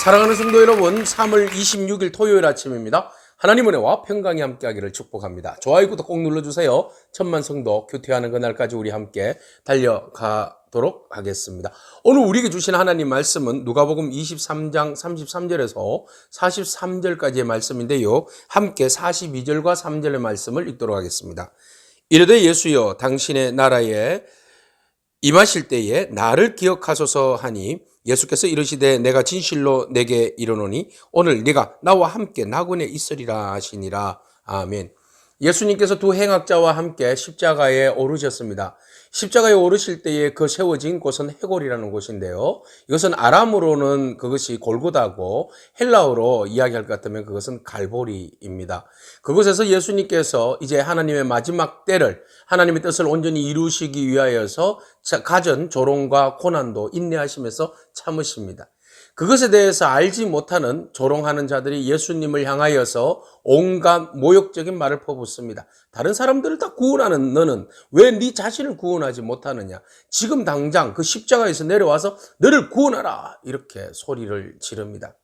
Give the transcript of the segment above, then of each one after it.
사랑하는 성도 여러분, 3월 26일 토요일 아침입니다. 하나님 은혜와 평강이 함께하기를 축복합니다. 좋아요, 구독 꼭 눌러주세요. 천만 성도 교퇴하는 그날까지 우리 함께 달려가도록 하겠습니다. 오늘 우리에게 주신 하나님 말씀은 누가복음 23장 33절에서 43절까지의 말씀인데요. 함께 42절과 3절의 말씀을 읽도록 하겠습니다. 이르되 예수여 당신의 나라에 임하실 때에 나를 기억하소서 하니 예수께서 이르시되 내가 진실로 내게 이르노니 오늘 네가 나와 함께 낙원에 있으리라 하시니라. 아멘. 예수님께서 두 행악자와 함께 십자가에 오르셨습니다. 십자가에 오르실 때에 그 세워진 곳은 해골이라는 곳인데요. 이것은 아람으로는 그것이 골고다고 헬라어로 이야기할 것 같으면 그것은 갈보리입니다. 그곳에서 예수님께서 이제 하나님의 마지막 때를 하나님의 뜻을 온전히 이루시기 위하여서 가전 조롱과 고난도 인내하시면서 참으십니다. 그것에 대해서 알지 못하는 조롱하는 자들이 예수님을 향하여서 온갖 모욕적인 말을 퍼붓습니다. 다른 사람들을 다 구원하는 너는 왜 네 자신을 구원하지 못하느냐? 지금 당장 그 십자가에서 내려와서 너를 구원하라! 이렇게 소리를 지릅니다.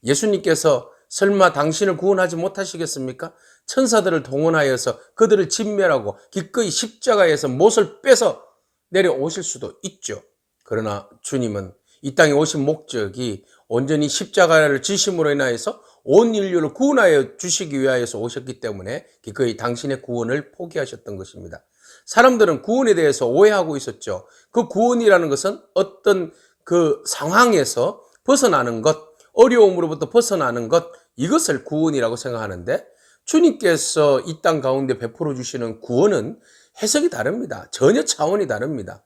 예수님께서 설마 당신을 구원하지 못하시겠습니까? 천사들을 동원하여서 그들을 진멸하고 기꺼이 십자가에서 못을 빼서 내려오실 수도 있죠. 그러나 주님은 이 땅에 오신 목적이 온전히 십자가를 지심으로 인하여서 온 인류를 구원하여 주시기 위하여서 오셨기 때문에 기꺼이 당신의 구원을 포기하셨던 것입니다. 사람들은 구원에 대해서 오해하고 있었죠. 그 구원이라는 것은 어떤 그 상황에서 벗어나는 것, 어려움으로부터 벗어나는 것, 이것을 구원이라고 생각하는데 주님께서 이 땅 가운데 베풀어 주시는 구원은 해석이 다릅니다. 전혀 차원이 다릅니다.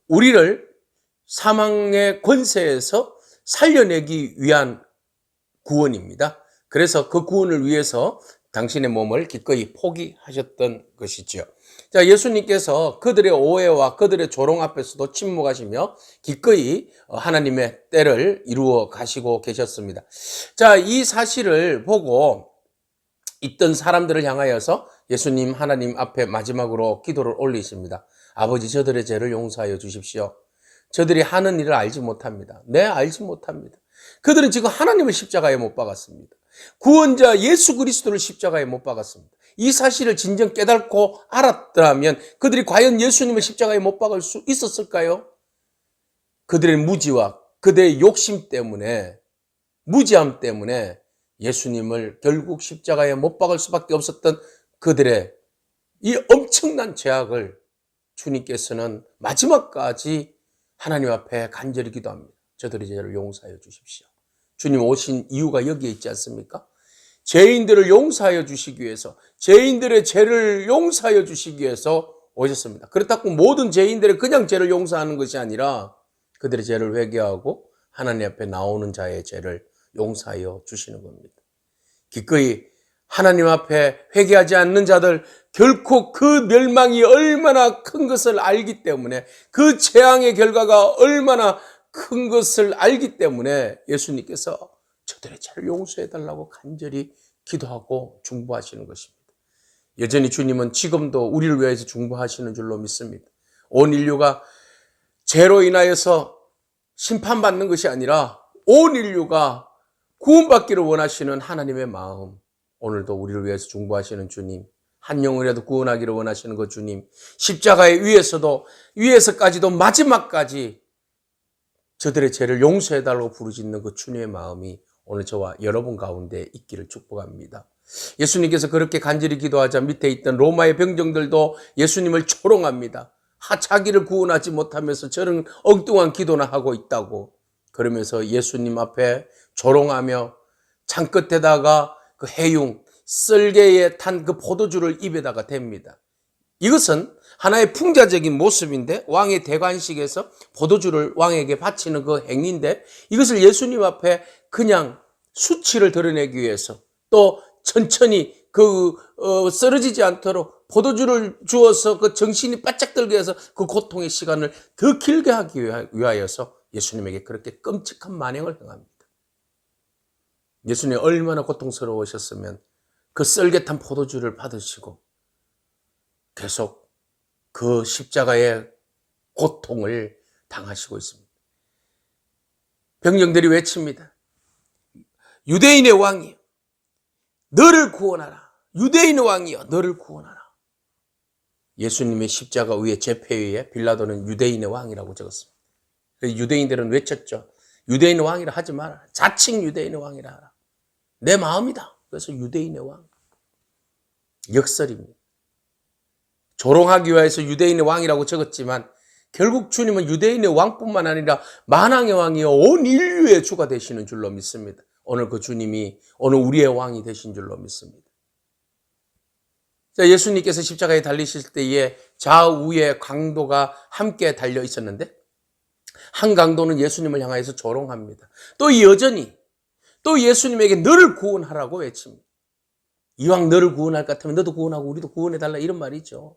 우리를 사망의 권세에서 살려내기 위한 구원입니다. 그래서 그 구원을 위해서 당신의 몸을 기꺼이 포기하셨던 것이죠. 자, 예수님께서 그들의 오해와 그들의 조롱 앞에서도 침묵하시며 기꺼이 하나님의 때를 이루어 가시고 계셨습니다. 자, 이 사실을 보고 있던 사람들을 향하여서 예수님 하나님 앞에 마지막으로 기도를 올리십니다. 아버지, 저들의 죄를 용서하여 주십시오. 저들이 하는 일을 알지 못합니다. 네, 알지 못합니다. 그들은 지금 하나님을 십자가에 못 박았습니다. 구원자 예수 그리스도를 십자가에 못 박았습니다. 이 사실을 진정 깨닫고 알았더라면 그들이 과연 예수님을 십자가에 못 박을 수 있었을까요? 그들의 무지와 그들의 욕심 때문에, 무지함 때문에 예수님을 결국 십자가에 못 박을 수밖에 없었던 그들의 이 엄청난 죄악을 주님께서는 마지막까지 하나님 앞에 간절히 기도합니다. 저들의 죄를 용서하여 주십시오. 주님 오신 이유가 여기에 있지 않습니까? 죄인들을 용서하여 주시기 위해서, 죄인들의 죄를 용서하여 주시기 위해서 오셨습니다. 그렇다고 모든 죄인들의 그냥 죄를 용서하는 것이 아니라 그들의 죄를 회개하고 하나님 앞에 나오는 자의 죄를 용서하여 주시는 겁니다. 기꺼이 하나님 앞에 회개하지 않는 자들, 결코 그 멸망이 얼마나 큰 것을 알기 때문에, 그 재앙의 결과가 얼마나 큰 것을 알기 때문에 예수님께서 저들의 죄를 용서해달라고 간절히 기도하고 중보하시는 것입니다. 여전히 주님은 지금도 우리를 위해서 중보하시는 줄로 믿습니다. 온 인류가 죄로 인하여서 심판받는 것이 아니라 온 인류가 구원받기를 원하시는 하나님의 마음, 오늘도 우리를 위해서 중보하시는 주님, 한 영혼이라도 구원하기를 원하시는 그 주님, 십자가의 위에서까지도 마지막까지 저들의 죄를 용서해달라고 부르짖는 그 주님의 마음이 오늘 저와 여러분 가운데 있기를 축복합니다. 예수님께서 그렇게 간절히 기도하자 밑에 있던 로마의 병정들도 예수님을 조롱합니다. 자기를 구원하지 못하면서 저런 엉뚱한 기도나 하고 있다고. 그러면서 예수님 앞에 조롱하며 창끝에다가 그 해융, 썰개에 탄 그 포도주를 입에다가 댑니다. 이것은 하나의 풍자적인 모습인데, 왕의 대관식에서 포도주를 왕에게 바치는 그 행위인데, 이것을 예수님 앞에 그냥 수치를 드러내기 위해서, 또 천천히 쓰러지지 않도록 포도주를 주어서 그 정신이 바짝 들게 해서 그 고통의 시간을 더 길게 하기 위하여서 예수님에게 그렇게 끔찍한 만행을 행합니다. 예수님이 얼마나 고통스러우셨으면 그 썰개탄 포도주를 받으시고 계속 그 십자가의 고통을 당하시고 있습니다. 병정들이 외칩니다. 유대인의 왕이여 너를 구원하라. 유대인의 왕이여 너를 구원하라. 예수님의 십자가 위에 제패 위에 빌라도는 유대인의 왕이라고 적었습니다. 유대인들은 외쳤죠. 유대인의 왕이라 하지 마라. 자칭 유대인의 왕이라 하라. 내 마음이다. 그래서 유대인의 왕. 역설입니다. 조롱하기 위해서 유대인의 왕이라고 적었지만 결국 주님은 유대인의 왕뿐만 아니라 만왕의 왕이요 온 인류의 주가 되시는 줄로 믿습니다. 오늘 그 주님이 오늘 우리의 왕이 되신 줄로 믿습니다. 자, 예수님께서 십자가에 달리실 때에 좌우에 강도가 함께 달려 있었는데 한 강도는 예수님을 향해서 조롱합니다. 또 여전히 또 예수님에게 너를 구원하라고 외칩니다. 이왕 너를 구원할 것 같으면 너도 구원하고 우리도 구원해달라 이런 말이죠.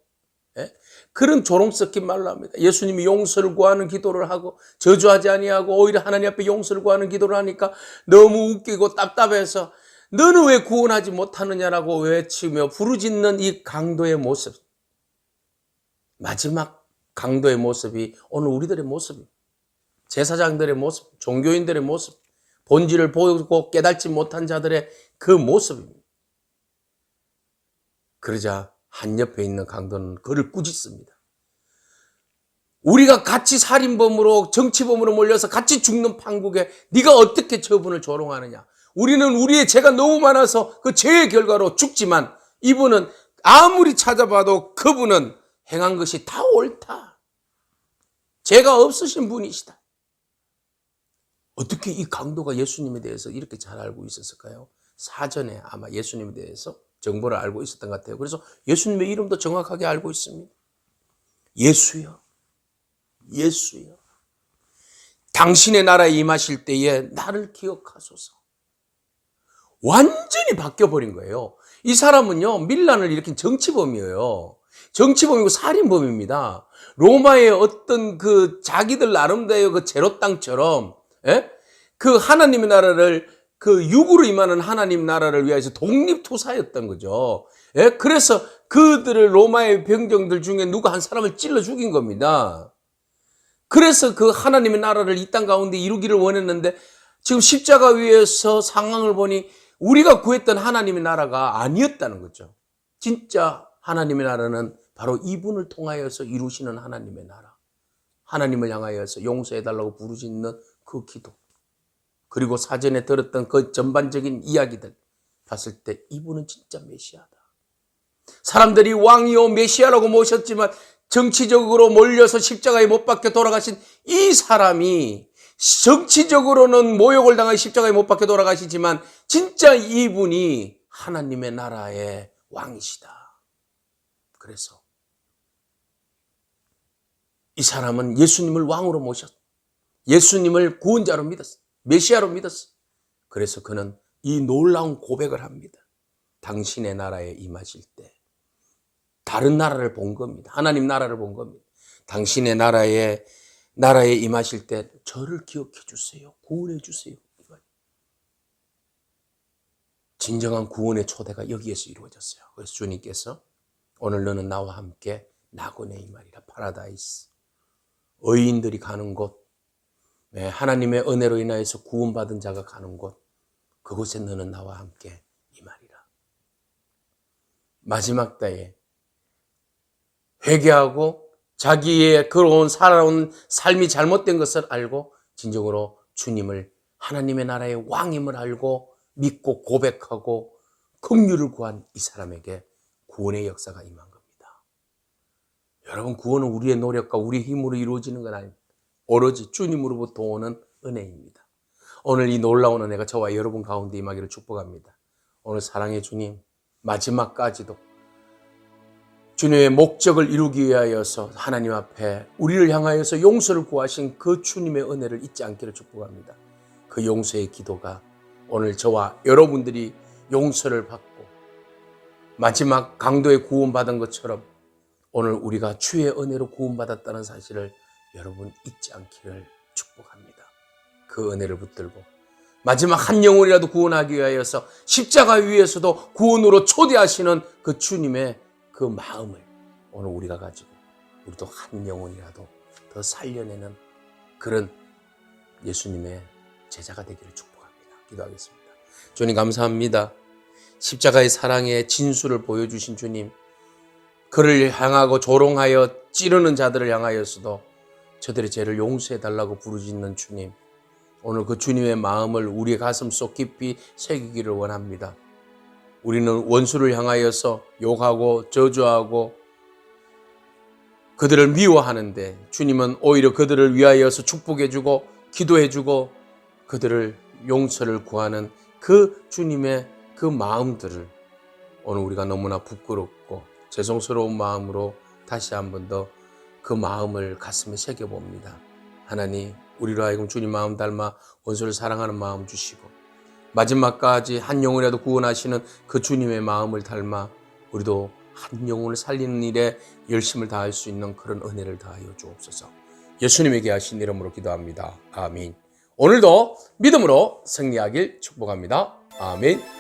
예? 그런 조롱 섞인 말로 합니다. 예수님이 용서를 구하는 기도를 하고 저주하지 아니하고 오히려 하나님 앞에 용서를 구하는 기도를 하니까 너무 웃기고 답답해서 너는 왜 구원하지 못하느냐라고 외치며 부르짖는 이 강도의 모습. 마지막 강도의 모습이 오늘 우리들의 모습입니다. 제사장들의 모습, 종교인들의 모습, 본질을 보고 깨닫지 못한 자들의 그 모습입니다. 그러자 한 옆에 있는 강도는 그를 꾸짖습니다. 우리가 같이 살인범으로 정치범으로 몰려서 같이 죽는 판국에 네가 어떻게 저분을 조롱하느냐. 우리는 우리의 죄가 너무 많아서 그 죄의 결과로 죽지만 이분은 아무리 찾아봐도 그분은 행한 것이 다 옳다. 죄가 없으신 분이시다. 어떻게 이 강도가 예수님에 대해서 이렇게 잘 알고 있었을까요? 사전에 아마 예수님에 대해서 정보를 알고 있었던 것 같아요. 그래서 예수님의 이름도 정확하게 알고 있습니다. 예수여, 예수여. 당신의 나라에 임하실 때에 나를 기억하소서. 완전히 바뀌어버린 거예요. 이 사람은요, 밀란을 일으킨 정치범이에요. 정치범이고 살인범입니다. 로마의 어떤 그 자기들 나름대로 그 제로 땅처럼, 예? 그 하나님의 나라를 그 육으로 임하는 하나님 나라를 위해서 독립투사였던 거죠. 예? 그래서 그들을 로마의 병정들 중에 누가 한 사람을 찔러 죽인 겁니다. 그래서 그 하나님의 나라를 이 땅 가운데 이루기를 원했는데 지금 십자가 위에서 상황을 보니 우리가 구했던 하나님의 나라가 아니었다는 거죠. 진짜 하나님의 나라는 바로 이분을 통하여서 이루시는 하나님의 나라. 하나님을 향하여서 용서해달라고 부르짖는 그 기도. 그리고 사전에 들었던 그 전반적인 이야기들 봤을 때 이분은 진짜 메시아다. 사람들이 왕이요 메시아라고 모셨지만 정치적으로 몰려서 십자가에 못 박혀 돌아가신 이 사람이 정치적으로는 모욕을 당해 십자가에 못 박혀 돌아가시지만 진짜 이분이 하나님의 나라의 왕이시다. 그래서 이 사람은 예수님을 왕으로 모셨어. 예수님을 구원자로 믿었어. 메시아로 믿었어. 그래서 그는 이 놀라운 고백을 합니다. 당신의 나라에 임하실 때 다른 나라를 본 겁니다. 하나님 나라를 본 겁니다. 당신의 나라에 임하실 때 저를 기억해 주세요. 구원해 주세요. 진정한 구원의 초대가 여기에서 이루어졌어요. 그래서 주님께서 오늘 너는 나와 함께 낙원에 임하리라. 파라다이스. 의인들이 가는 곳, 하나님의 은혜로 인하여서 구원받은 자가 가는 곳, 그곳에 너는 나와 함께 임하리라. 마지막 때에 회개하고 자기의 그런 살아온 삶이 잘못된 것을 알고 진정으로 주님을 하나님의 나라의 왕임을 알고 믿고 고백하고 긍휼을 구한 이 사람에게 구원의 역사가 임한 겁니다. 여러분, 구원은 우리의 노력과 우리의 힘으로 이루어지는 건 아닙니다. 오로지 주님으로부터 오는 은혜입니다. 오늘 이 놀라운 은혜가 저와 여러분 가운데 임하기를 축복합니다. 오늘 사랑의 주님, 마지막까지도 주님의 목적을 이루기 위하여서 하나님 앞에 우리를 향하여서 용서를 구하신 그 주님의 은혜를 잊지 않기를 축복합니다. 그 용서의 기도가 오늘 저와 여러분들이 용서를 받고 마지막 강도의 구원받은 것처럼 오늘 우리가 주의 은혜로 구원받았다는 사실을 여러분 잊지 않기를 축복합니다. 그 은혜를 붙들고 마지막 한 영혼이라도 구원하기 위하여서 십자가 위에서도 구원으로 초대하시는 그 주님의 그 마음을 오늘 우리가 가지고 우리도 한 영혼이라도 더 살려내는 그런 예수님의 제자가 되기를 축복합니다. 기도하겠습니다. 주님 감사합니다. 십자가의 사랑의 진수를 보여주신 주님, 그를 향하고 조롱하여 찌르는 자들을 향하여서도 저들의 죄를 용서해달라고 부르짖는 주님, 오늘 그 주님의 마음을 우리의 가슴 속 깊이 새기기를 원합니다. 우리는 원수를 향하여서 욕하고 저주하고 그들을 미워하는데, 주님은 오히려 그들을 위하여서 축복해주고 기도해주고 그들을 용서를 구하는 그 주님의 그 마음들을 오늘 우리가 너무나 부끄럽고 죄송스러운 마음으로 다시 한 번 더 그 마음을 가슴에 새겨봅니다. 하나님, 우리로 하여금 주님 마음 닮아 원수를 사랑하는 마음 주시고 마지막까지 한 영혼이라도 구원하시는 그 주님의 마음을 닮아 우리도 한 영혼을 살리는 일에 열심을 다할 수 있는 그런 은혜를 다하여 주옵소서. 예수님에게 하신 이름으로 기도합니다. 아멘. 오늘도 믿음으로 승리하길 축복합니다. 아멘.